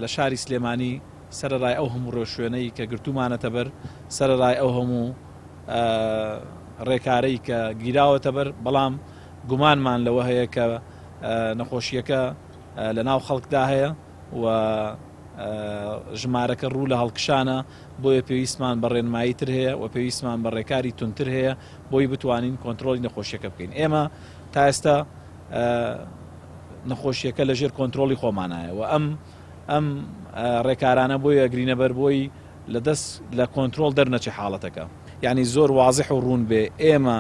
لە شاری سلێمانی سەرەڕای ئەو هەموو ڕۆژشوێنەی کە گرتومانەتە بەر سەرەڕای ئەو هەموو ڕێکارەی کە گیراوەتە بەر بەڵام گومانمان لەوە هەیە کە نەخۆشیەکە لە ناو خەڵکدا هەیە و ژمارەکە ڕوو لە هەڵکشانە بۆیە پێویستمان بە ڕێنمایی تر هەیە و پێویستمان بە ڕێکاری تونتر هەیە بۆی بتوانین کۆنتترۆلی نەخۆشیەکە بکەین. ئێمە تا ئێستا نەخۆشیەکە لەژێر کۆنتترۆلی خۆمانایە و ئەم ڕێکارانە بۆی ئەگرینە بەر بۆی لە دەست لە کۆنتترۆل دەرنەچی حاڵەتەکە. یعنی زۆر واضح و ڕوون بێ ئێمە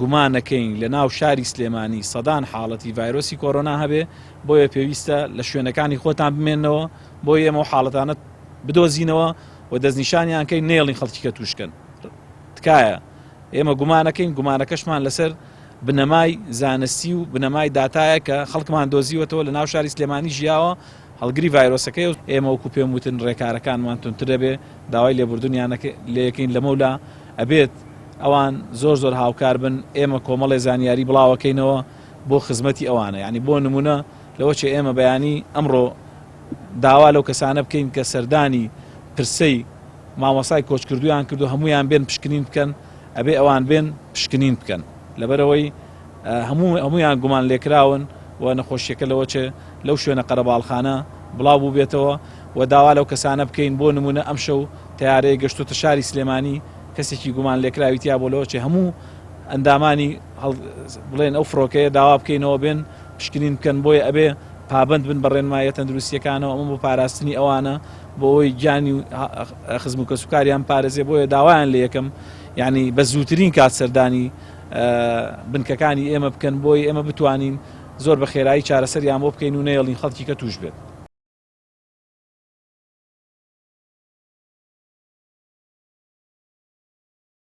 گومانەکەین لە ناو شاری سلێمانی سەدان حاڵەتی ڤایرۆسی کۆرۆنا هەبێ بۆیە پێویستە لە شوێنەکانی خۆتان بمێنەوە بۆی ئێمە حاڵەتانە بدۆزینەوە و دەستنیشانیانکەی نێڵین خەڵکیکە توشکن. تکایە ئێمە گومانەکەین گومانەکەشمان لەسەر بنەمای زانستی و بنەمای داتایە کە خەڵکمان دۆزیوەتەوە لە ناو شاری سلێمانی ژیاوە هەڵگری ڤایرۆسەکەی و ئێمە وەکو پێم وتن ڕێکارەکانمان تونتر دەبێ داوای لێبوردنیان لێەکەین لەمەولا ئەبێت ئەوان زۆر هاوکار بن ئێمە کۆمەڵی زانیاری بڵاوەکەینەوە بۆ خزمەتی ئەوانە. یعنی بۆ نمونە لەوە چێ ئێمە بەیانی ئەمڕۆ داوا لەو کەسانە بکەین کە سەردانی پرسەی مامۆسای کۆچکردویان کردو هەمویان بێن پشکنین بکەن ئەبێ ئەوان بێن پشکنین بکەن لەبەرەوەی هەمویان گومان لێکراون و نەخۆشیەکە لەوە چێ لەو شوێنە قەرەباڵخانە بڵاو بوو بێتەوە و داوا لەو کەسانە بکەین بۆ نمونە ئەم شەو تیارەیە گەشتوتە شاری سلێمانی کەسێکی گومان لێکراوی تیا بۆ لەوە چێ هەموو ئەندامانی بڵێن ئەو فڕۆکەیە داوا بکەینەوە بێن پشکنین بکەن بۆیە ئەبێ پابند بن بە ڕێنمایە تەندروستیەکانەوە ئەمە بۆ پاراستنی ئەوانە بۆ ئەوی گیانی خزم و کەسوکاریان پارێزێ بۆیە داوایان لە یەکەم یعنی بە زووترین کات سەردانی بنکەکانی ئێمە بکەن بۆی ئێمە بتوانین زۆر بە خێرایی چارەسەریان بۆ بکەین و نەیەڵین خەڵکی کە توش بێت.